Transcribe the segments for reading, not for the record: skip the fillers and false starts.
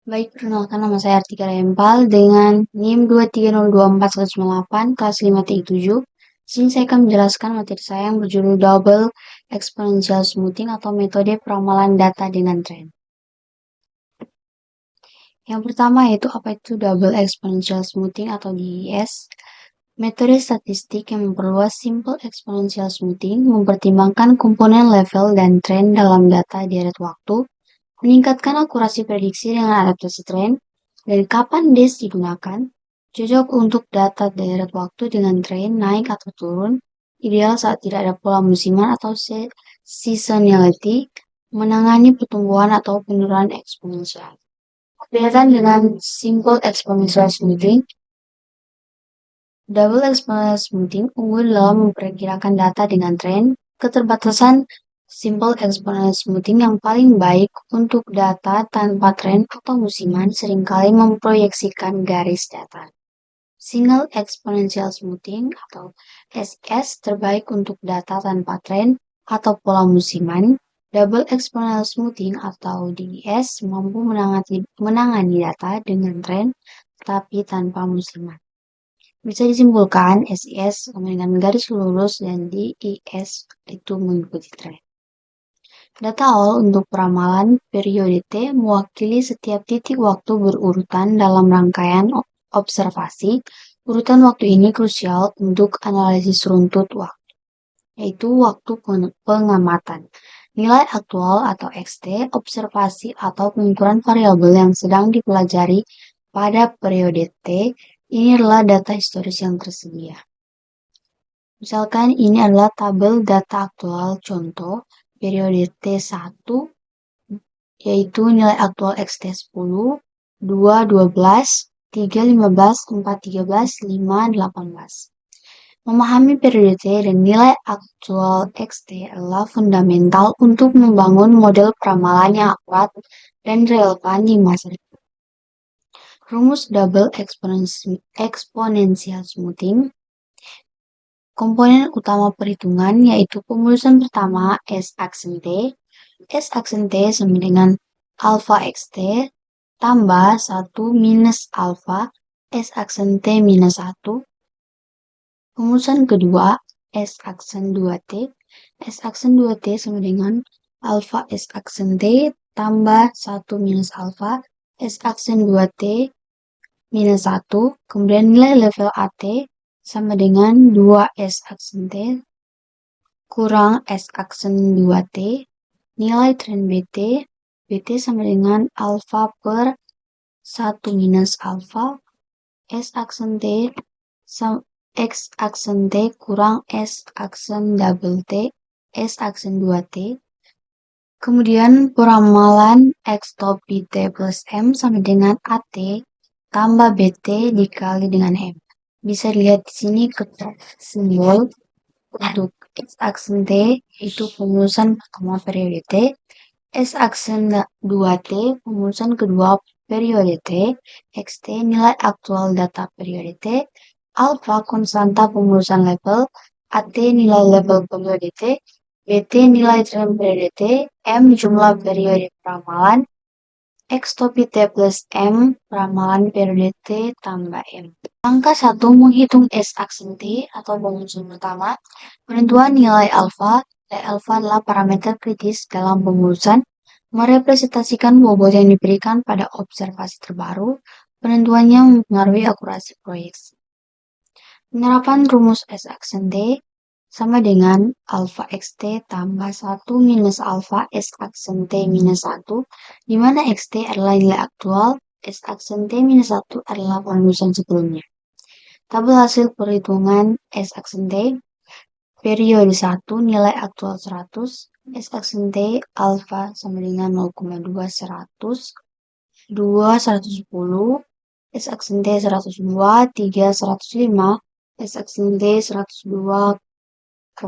Baik, perkenalkan nama saya Artika Rempal dengan NIM 2302498 kelas 537. Sini saya akan menjelaskan materi saya yang berjudul Double Exponential Smoothing atau metode peramalan data dengan tren. Yang pertama yaitu apa itu Double Exponential Smoothing atau DES. Metode statistik yang memperluas Simple Exponential Smoothing mempertimbangkan komponen level dan tren dalam data deret waktu, meningkatkan akurasi prediksi dengan adaptasi tren, dan kapan DES digunakan, cocok untuk data deret waktu dengan tren naik atau turun, ideal saat tidak ada pola musiman atau seasonality, menangani pertumbuhan atau penurunan eksponensial. Kelihatan dengan simple exponential smoothing, double exponential smoothing unggul dalam memperkirakan data dengan tren. Keterbatasan simple exponential smoothing yang paling baik untuk data tanpa tren atau musiman seringkali memproyeksikan garis datar. Single exponential smoothing atau SS terbaik untuk data tanpa tren atau pola musiman. Double exponential smoothing atau DES mampu menangani data dengan tren tapi tanpa musiman. Bisa disimpulkan SIS sama dengan garis lurus dan DES itu mengikuti tren. Data awal untuk peramalan periode T mewakili setiap titik waktu berurutan dalam rangkaian observasi. Urutan waktu ini krusial untuk analisis runtut waktu, yaitu waktu pengamatan. Nilai aktual atau XT, observasi atau pengukuran variabel yang sedang dipelajari pada periode T, ini adalah data historis yang tersedia. Misalkan ini adalah tabel data aktual contoh periode T1, yaitu nilai aktual XT 10, 2, 12, 3, 15, 4, 13, 5, 18. Memahami periode T dan nilai aktual XT adalah fundamental untuk membangun model peramalan yang akurat dan relevan di masa depan. Rumus double exponential smoothing. Komponen utama perhitungan yaitu pemulusan pertama S aksen T. S aksen T sama dengan alpha XT tambah 1 minus alpha S aksen T minus 1. Pemulusan kedua S aksen 2T. S aksen 2T sama dengan alpha S aksen T tambah 1 minus alpha S aksen 2T minus 1. Kemudian nilai level AT sama dengan 2S aksen T kurang S aksen 2T. Nilai tren BT. BT sama dengan alpha per 1 minus alpha. S aksen T X aksen T kurang S aksen double T. S aksen 2T. Kemudian peramalan X top BT plus M sama dengan AT tambah BT dikali dengan M. Bisa dilihat di sini simbol untuk X aksen T itu pemulusan pertama periode T, S aksen 2T pemulusan kedua periode T, XT nilai aktual data periode T, alpha konstanta pemulusan level, AT nilai level periode T, BT nilai tren periode T, M jumlah periode peramalan, X topi T plus M peramalan periode T tambah M. Langkah 1 menghitung S aksen T atau pemulusan pertama. Penentuan nilai alfa. Nilai alfa adalah parameter kritis dalam pemulusan, merepresentasikan bobot yang diberikan pada observasi terbaru. Penentuannya mempengaruhi akurasi proyeksi. Penerapan rumus S aksen T sama dengan alpha XT tambah 1 minus alpha S aksen T minus 1, di mana XT adalah nilai aktual, S aksen T minus 1 adalah pemulusan sebelumnya. Tabel hasil perhitungan S aksen T, periode 1 nilai aktual 100, S aksen T alpha sama dengan 0,2 100, 2 110, S aksen T 102, 3 105, S aksen T 102,60,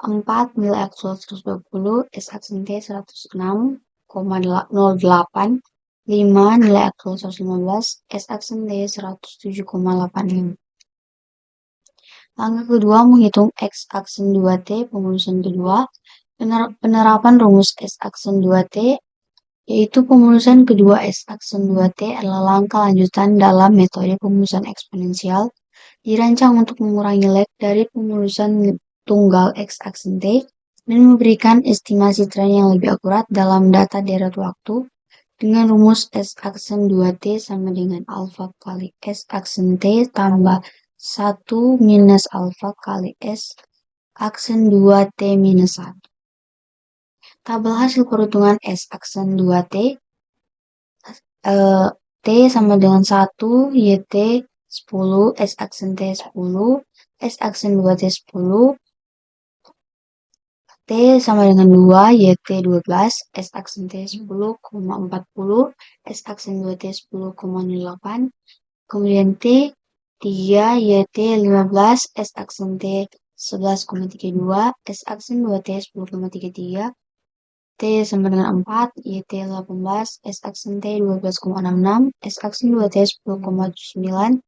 4 nilai aktual 120, S aksen T 106,08, 5 nilai aktual 115, S aksen T 107,85. Langkah kedua menghitung X aksen 2T pemulusan kedua. Penerapan rumus S aksen 2T yaitu pemulusan kedua S-aksen 2T adalah langkah lanjutan dalam metode pemulusan eksponensial, dirancang untuk mengurangi lag dari pemulusan tunggal X-aksen T dan memberikan estimasi tren yang lebih akurat dalam data deret waktu dengan rumus S-aksen 2T sama dengan alfa kali S-aksen T tambah 1 minus alfa kali S-aksen 2T minus 1. Tabel hasil perhitungan S-aksen 2T, T sama dengan 1, YT 10, S-aksen T 10, S-aksen 2T 10, T sama dengan 2, YT 12, S-aksen T 10,40, S-aksen 2T 10,08, kemudian T 3, YT 15, S-aksen T 11,32, S-aksen 2T 10,33, T sama dengan 4, YT 18, S-aksen T 12,66, S-aksen 2T 10,79,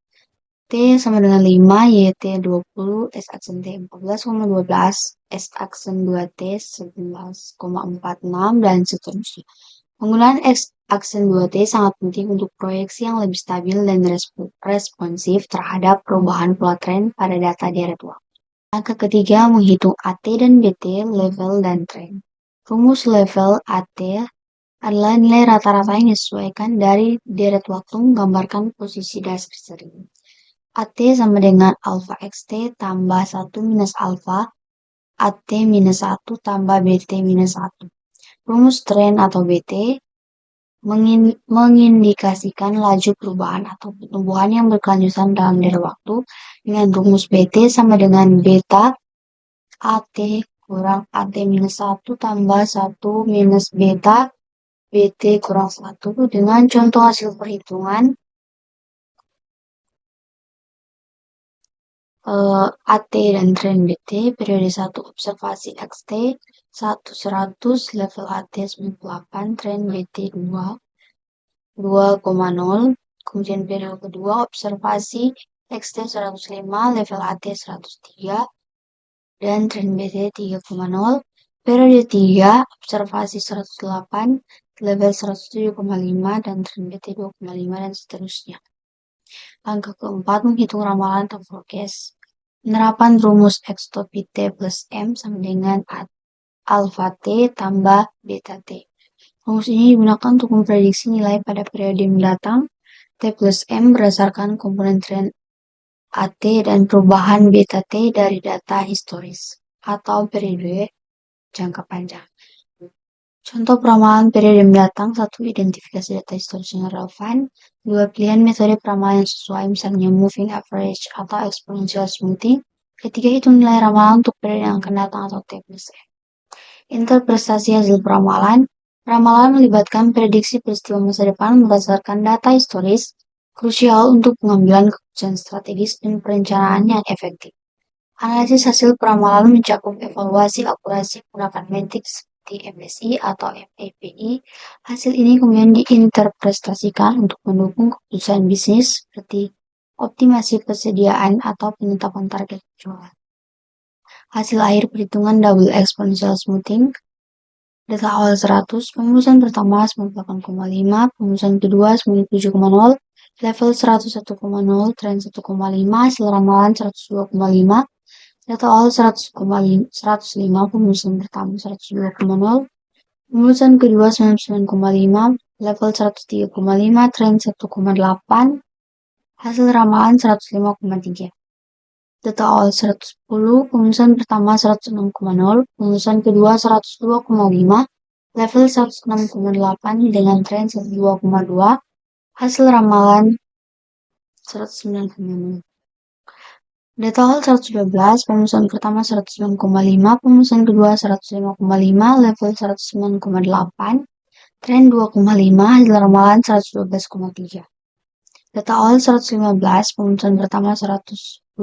T sama dengan 5, YT 20, S-aksen T 14,12, S-aksen 2T 11,46, dan seterusnya. Penggunaan X-aksen 2T sangat penting untuk proyeksi yang lebih stabil dan responsif terhadap perubahan pola tren pada data deret waktu. Langkah ketiga, menghitung AT dan BT, level dan tren. Rumus level AT adalah nilai rata-rata yang disesuaikan dari deret waktu menggambarkan posisi dasar sering. AT sama dengan alpha XT tambah 1 minus alpha AT minus 1 tambah BT minus 1. Rumus tren atau BT mengindikasikan laju perubahan atau pertumbuhan yang berkelanjutan dalam deret waktu dengan rumus BT sama dengan beta AT kurang AT minus 1 tambah 1 minus beta BT kurang 1 dengan contoh hasil perhitungan AT dan tren BT periode 1 observasi XT 1 100 level AT 98 tren BT 2,0 kemudian periode kedua observasi XT 105 level AT 103 dan tren BT 3,0 periode 3 observasi 108 level 107,5 dan tren BT 2,5 dan seterusnya. Langkah keempat, menghitung ramalan atau forecast. Penerapan rumus X topi T plus M sama dengan alpha T tambah beta T. Rumus ini digunakan untuk memprediksi nilai pada periode mendatang T plus M berdasarkan komponen tren AT dan perubahan beta T dari data historis atau periode jangka panjang. Contoh peramalan periode mendatang: 1. Identifikasi data historis yang relevan. 2. Pilihan metode peramalan yang sesuai, misalnya moving average atau exponential smoothing. 3. Hitung nilai ramalan untuk periode yang akan datang atau T plus M. Interpretasi hasil peramalan. Ramalan melibatkan prediksi peristiwa masa depan berdasarkan data historis, krusial untuk pengambilan keputusan strategis dan perencanaan yang efektif. Analisis hasil peramalan mencakup evaluasi akurasi menggunakan metrik seperti MSI atau MAPI. Hasil ini kemudian diinterpretasikan untuk mendukung keputusan bisnis seperti optimasi persediaan atau penetapan target penjualan. Hasil akhir perhitungan double exponential smoothing. Data awal 100, pemulusan pertama 98,5, pemulusan kedua 97,0, level 101,0, tren 1,5, hasil ramalan 102,5, data awal 100,5, pemulusan pertama 102,0, pemulusan kedua 99,5, level 103,5, tren 1,8, hasil ramalan 105,3. Data awal 110, pemulusan pertama 106,0, pemulusan kedua 102,5, level 106,8 dengan tren 102,2, hasil ramalan 109,0. Data awal 112, pemulusan pertama 109,5, pemulusan kedua 105,5, level 109,8, tren 2,5, hasil ramalan 112,3. Data awal 115, pemulusan pertama 112,8,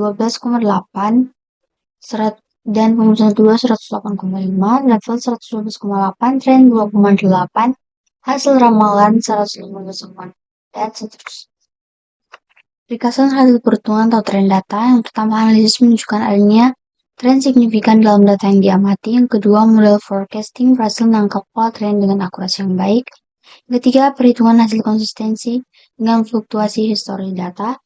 dan pemulusan kedua 108,5, level 112,8, tren 2,8, hasil ramalan 115,4, dan seterusnya. Ringkasan hasil perhitungan atau tren data. Yang pertama, analisis menunjukkan adanya tren signifikan dalam data yang diamati. Yang kedua, model forecasting berhasil menangkap pola tren dengan akurasi yang baik. Ketiga, perhitungan hasil konsistensi dengan fluktuasi histori data.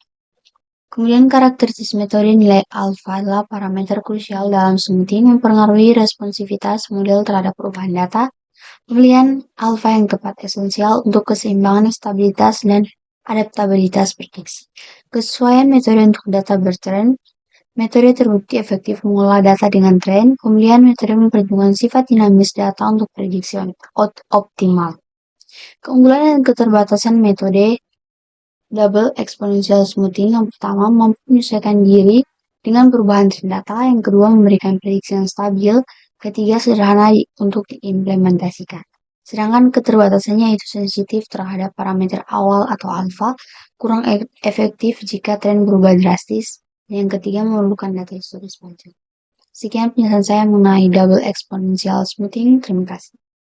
Kemudian karakteristik metode nilai alfa adalah parameter krusial dalam smoothing mempengaruhi responsivitas model terhadap perubahan data. Pemilihan alfa yang tepat esensial untuk keseimbangan stabilitas dan adaptabilitas prediksi. Kesesuaian metode untuk data bertren. Metode terbukti efektif mengolah data dengan tren. Pemilihan metode memperhitungkan sifat dinamis data untuk prediksi optimal. Keunggulan dan keterbatasan metode double exponential smoothing yang pertama mampu menyesuaikan diri dengan perubahan tren data, yang kedua memberikan prediksi yang stabil, ketiga sederhana untuk diimplementasikan. Sedangkan keterbatasannya itu sensitif terhadap parameter awal atau alfa, kurang efektif jika tren berubah drastis, dan yang ketiga memerlukan data historis panjang. Sekian penjelasan saya mengenai double exponential smoothing. Terima kasih.